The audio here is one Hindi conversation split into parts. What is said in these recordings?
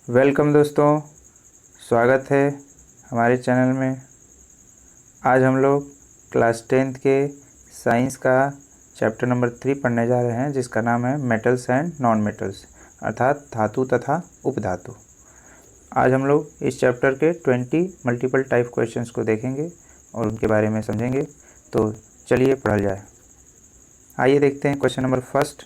वेलकम दोस्तों, स्वागत है हमारे चैनल में। आज हम लोग क्लास 10th के साइंस का चैप्टर नंबर 3 पढ़ने जा रहे हैं, जिसका नाम है मेटल्स एंड नॉन मेटल्स, अर्थात धातु तथा उपधातु। आज हम लोग इस चैप्टर के 20 मल्टीपल टाइप क्वेश्चंस को देखेंगे और उनके बारे में समझेंगे। तो चलिए पढ़ा जाए। आइए देखते हैं क्वेश्चन नंबर फर्स्ट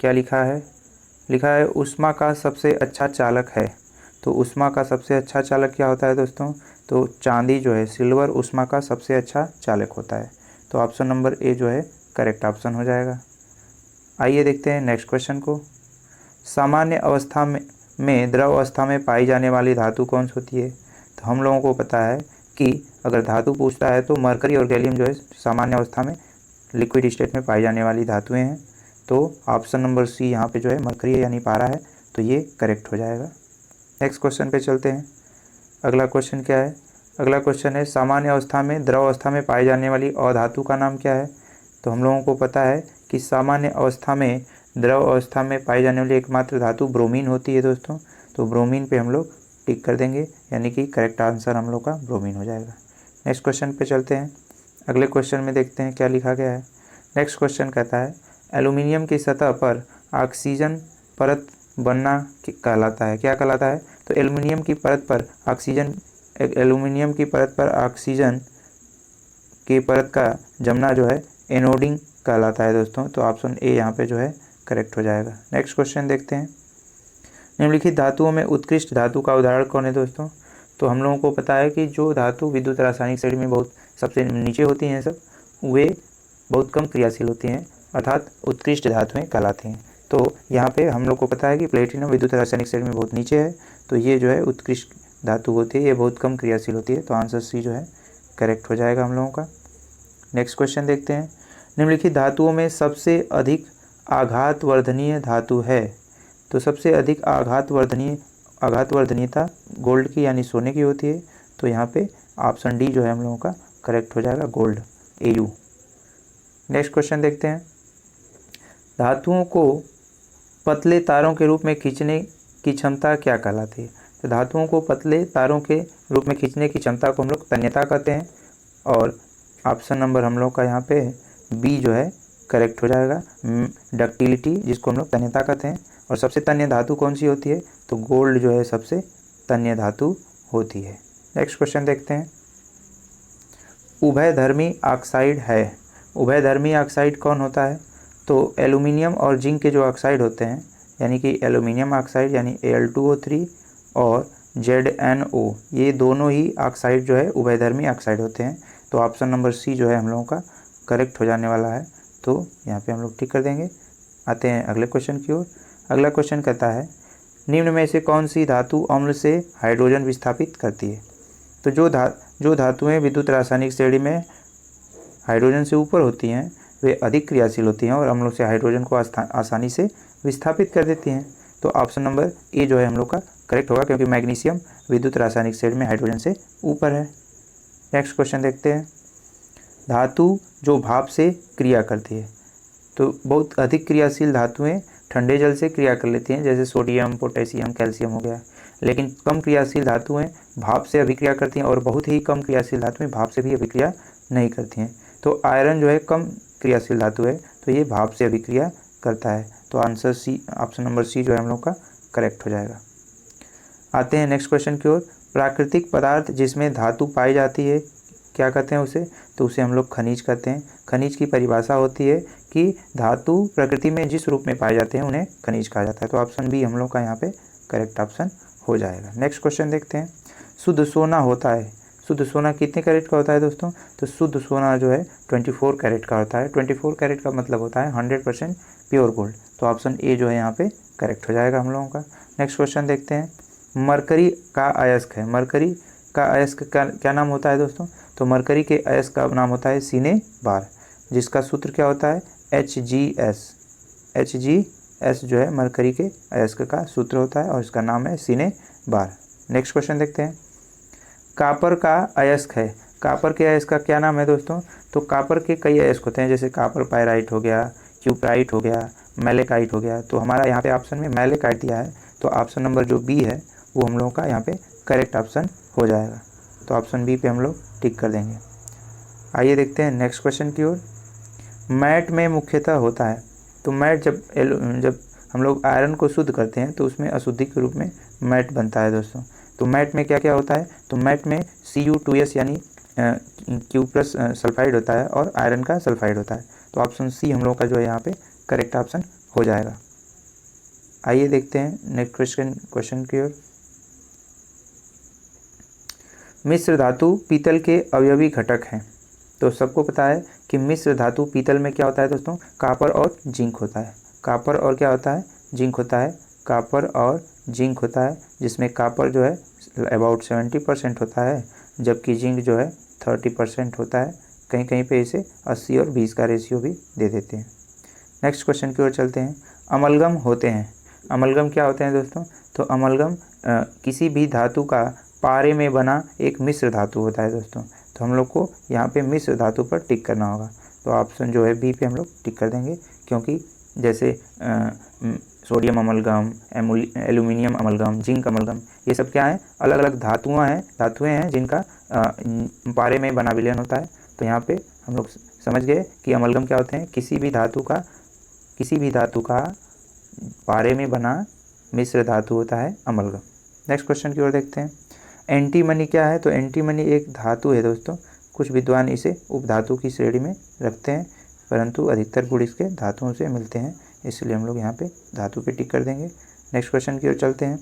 क्या लिखा है। लिखा है ऊष्मा का सबसे अच्छा चालक है। तो ऊष्मा का सबसे अच्छा चालक क्या होता है दोस्तों? तो चांदी जो है, सिल्वर ऊष्मा का सबसे अच्छा चालक होता है। तो ऑप्शन नंबर ए जो है करेक्ट ऑप्शन हो जाएगा। आइए देखते हैं नेक्स्ट क्वेश्चन को। सामान्य अवस्था में द्रव अवस्था में पाई जाने वाली धातु कौन सी होती है? तो हम लोगों को पता है कि अगर धातु पूछता है तो मरकरी और गैलियम जो है सामान्य अवस्था में लिक्विड स्टेट में पाई जाने वाली धातुएं हैं। तो ऑप्शन नंबर सी यहाँ पे जो है मरकरी यानी पारा है, तो ये करेक्ट हो जाएगा। नेक्स्ट क्वेश्चन पे चलते हैं। अगला क्वेश्चन क्या है? अगला क्वेश्चन है सामान्य अवस्था में द्रव अवस्था में पाई जाने वाली अधातु का नाम क्या है? तो हम लोगों को पता है कि सामान्य अवस्था में द्रव अवस्था में पाई जाने वाली एकमात्र धातु ब्रोमीन होती है दोस्तों। तो ब्रोमीन पे हम लोग टिक कर देंगे, यानी कि करेक्ट आंसर हम लोग का ब्रोमीन हो जाएगा। नेक्स्ट क्वेश्चन पे चलते हैं। अगले क्वेश्चन में देखते हैं क्या लिखा गया है। नेक्स्ट क्वेश्चन कहता है एल्यूमिनियम की सतह पर ऑक्सीजन परत बनना कहलाता है। क्या कहलाता है? तो एल्यूमिनियम की परत पर ऑक्सीजन की परत का जमना जो है एनोडिंग कहलाता है दोस्तों। तो ऑप्शन ए यहाँ पे जो है करेक्ट हो जाएगा। नेक्स्ट क्वेश्चन देखते हैं। निम्नलिखित धातुओं में उत्कृष्ट धातु का उदाहरण कौन है दोस्तों? तो हम लोगों को पता है कि जो धातु विद्युत रासायनिक श्रेणी में बहुत सबसे नीचे होती हैं, सब वे बहुत कम क्रियाशील होती हैं, अर्थात उत्कृष्ट धातुएं कहलाती हैं। तो यहाँ पे हम लोग को पता है कि प्लेटिनम विद्युत रासायनिक श्रेणी में बहुत नीचे है, तो ये जो है उत्कृष्ट धातु होती है, ये बहुत कम क्रियाशील होती है। तो आंसर सी जो है करेक्ट हो जाएगा हम लोगों का। नेक्स्ट क्वेश्चन देखते हैं। निम्नलिखित धातुओं में सबसे अधिक आघातवर्धनीय धातु है। तो सबसे अधिक आघातवर्धनीयता गोल्ड की यानी सोने की होती है। तो यहाँ पे ऑप्शन डी जो है हम लोगों का करेक्ट हो जाएगा, गोल्ड AU। नेक्स्ट क्वेश्चन देखते हैं। धातुओं को पतले तारों के रूप में खींचने की क्षमता क्या कहलाती है? तो धातुओं को पतले तारों के रूप में खींचने की क्षमता को हम लोग तन्यता कहते हैं, और ऑप्शन नंबर हम लोग का यहाँ पे बी जो है करेक्ट हो जाएगा, डक्टिलिटी, जिसको हम लोग तन्यता कहते हैं। और सबसे तन्य धातु कौन सी होती है? तो गोल्ड जो है सबसे तन्य धातु होती है। नेक्स्ट क्वेश्चन देखते हैं। उभयधर्मी ऑक्साइड है। उभयधर्मी ऑक्साइड कौन होता है? तो एल्यूमिनियम और जिंक के जो ऑक्साइड होते हैं, यानी कि एल्यूमिनियम ऑक्साइड यानी Al2O3 और ZnO, ये दोनों ही ऑक्साइड जो है उभयधर्मी ऑक्साइड होते हैं। तो ऑप्शन नंबर सी जो है हम लोगों का करेक्ट हो जाने वाला है। तो यहाँ पे हम लोग टिक कर देंगे। आते हैं अगले क्वेश्चन की ओर। अगला क्वेश्चन कहता है निम्न में से कौन सी धातु अम्ल से हाइड्रोजन विस्थापित करती है? तो जो धातुएँ विद्युत रासायनिक श्रेणी में हाइड्रोजन से ऊपर होती हैं, वे अधिक क्रियाशील होती हैं और अम्लों से हाइड्रोजन को आसानी से विस्थापित कर देती हैं। तो ऑप्शन नंबर ए जो है हम लोग का करेक्ट होगा, क्योंकि मैग्नीशियम विद्युत रासायनिक श्रेणी में हाइड्रोजन से ऊपर है। नेक्स्ट क्वेश्चन देखते हैं। धातु जो भाप से क्रिया करती है। तो बहुत अधिक क्रियाशील धातुएं ठंडे जल से क्रिया कर लेती हैं, जैसे सोडियम, पोटेशियम, कैल्शियम हो गया। लेकिन कम क्रियाशील धातुएं भाप से अभिक्रिया करती हैं, और बहुत ही कम क्रियाशील धातुएं भाप से भी अभिक्रिया नहीं करती हैं। तो आयरन जो है कम क्रियाशील धातु है, तो ये भाप से अभिक्रिया करता है। तो answer C, option number C जो है हम लोग का करेक्ट हो जाएगा। आते हैं नेक्स्ट क्वेश्चन की ओर। प्राकृतिक पदार्थ जिसमें धातु पाई जाती है क्या कहते हैं उसे? तो उसे हम लोग खनिज कहते हैं। खनिज की परिभाषा होती है कि धातु प्रकृति में जिस रूप में पाए जाते हैं उन्हें खनिज कहा जाता है। तो ऑप्शन बी हम लोग का यहाँ पे करेक्ट ऑप्शन हो जाएगा। नेक्स्ट क्वेश्चन देखते हैं। शुद्ध सोना होता है। शुद्ध सोना कितने कैरेट का होता है दोस्तों? तो शुद्ध सोना जो है 24 कैरेट का होता है। 24 कैरेट का मतलब होता है 100% प्योर गोल्ड। तो ऑप्शन ए जो है यहाँ पे करेक्ट हो जाएगा हम लोगों का। नेक्स्ट क्वेश्चन देखते हैं। मरकरी का अयस्क है। मरकरी का अयस्क का क्या नाम होता है दोस्तों? तो मरकरी के अयस्क का नाम होता है सिने बार, जिसका सूत्र क्या होता है? HgS। HgS जो है मरकरी के अयस्क का सूत्र होता है, और इसका नाम है सिने बार। नेक्स्ट क्वेश्चन देखते हैं। कापर का अयस्क है। कापर के अयस्क का क्या नाम है दोस्तों? तो कापर के कई अयस्क होते हैं, जैसे कापर पायराइट हो गया, क्यूप्राइट हो गया, मैलेकाइट हो गया। तो हमारा यहाँ पे ऑप्शन में मैलेकाइट दिया है, तो ऑप्शन नंबर जो बी है वो हम लोगों का यहाँ पे करेक्ट ऑप्शन हो जाएगा। तो ऑप्शन बी पे हम लोग टिक कर देंगे। आइए देखते हैं नेक्स्ट क्वेश्चन की ओर। मैट में मुख्यतः होता है, तो मैट जब हम लोग आयरन को शुद्ध करते हैं तो उसमें अशुद्धि के रूप में मैट बनता है दोस्तों। तो मैट में क्या क्या होता है, तो मैट में Cu2S यानी Q+ सल्फाइड होता है और आयरन का सल्फाइड होता है। तो ऑप्शन सी हम लोग का जो है यहाँ पे करेक्ट ऑप्शन हो जाएगा। आइए देखते हैं नेक्स्ट क्वेश्चन की ओर। मिश्र धातु पीतल के अवयवी घटक हैं। तो सबको पता है कि मिश्र धातु पीतल में क्या होता है दोस्तों, कापर और जिंक होता है। कापर और क्या होता है, जिंक होता है। कापर और जिंक होता है, जिसमें कापर जो है अबाउट 70% होता है, जबकि जिंक जो है 30% होता है। कहीं कहीं पे इसे 80 और 20 का रेशियो भी दे देते हैं। नेक्स्ट क्वेश्चन की ओर चलते हैं। अमलगम होते हैं। अमलगम क्या होते हैं दोस्तों, तो अमलगम किसी भी धातु का पारे में बना एक मिश्र धातु होता है दोस्तों। तो हम लोग को यहाँ पे मिश्र धातु पर टिक करना होगा। तो ऑप्शन जो है बी पे हम लोग टिक कर देंगे, क्योंकि जैसे sodium amalgam, aluminium amalgam, zinc amalgam, ये सब क्या है, अलग अलग धातुएं हैं जिनका पारे में बना विलयन होता है। तो यहाँ पे हम लोग समझ गए कि अमलगम क्या होते हैं, किसी भी धातु का पारे में बना मिश्र धातु होता है अमलगम। नेक्स्ट क्वेश्चन की ओर देखते हैं। एंटीमनी क्या है, तो एंटीमनी एक धातु है दोस्तों। कुछ विद्वान इसे उपधातु की श्रेणी में रखते हैं, परंतु अधिकतर गुण इसके धातुओं से मिलते हैं, इसलिए हम लोग यहाँ पे धातु पे टिक कर देंगे। नेक्स्ट क्वेश्चन की ओर चलते हैं।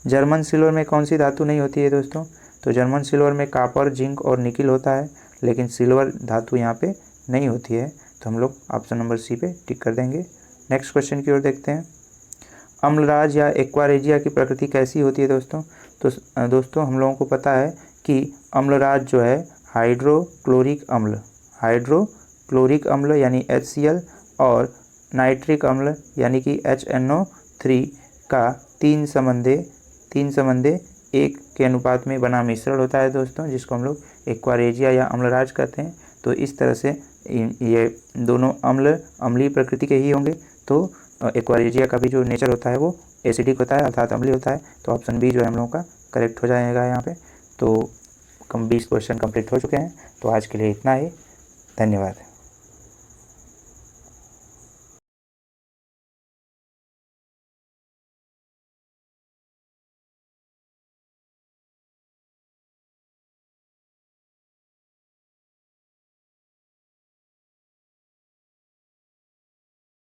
जर्मन सिल्वर में कौन सी धातु नहीं होती है दोस्तों, तो जर्मन सिल्वर में कापर, जिंक और निकिल होता है, लेकिन सिल्वर धातु यहाँ पे नहीं होती है। तो हम लोग ऑप्शन नंबर सी पे टिक कर देंगे। नेक्स्ट क्वेश्चन की ओर देखते हैं। अम्लराज या एक्वारेजिया की प्रकृति कैसी होती है दोस्तों, तो दोस्तों हम लोगों को पता है कि अम्लराज जो है हाइड्रोक्लोरिक अम्ल यानी HCl और नाइट्रिक अम्ल यानी कि HNO3 का तीन संबंधे 1 के अनुपात में बना मिश्रण होता है दोस्तों, जिसको हम लोग एक्वारेजिया या अम्लराज कहते हैं। तो इस तरह से ये दोनों अम्लीय प्रकृति के ही होंगे। तो एक्वारेजिया का भी जो नेचर होता है वो एसिडिक होता है, अर्थात अम्लीय होता है। तो ऑप्शन बी जो है हम लोगों का करेक्ट हो जाएगा यहाँ पे। तो 20 क्वेश्चन कंप्लीट हो चुके हैं। तो आज के लिए इतना ही, धन्यवाद।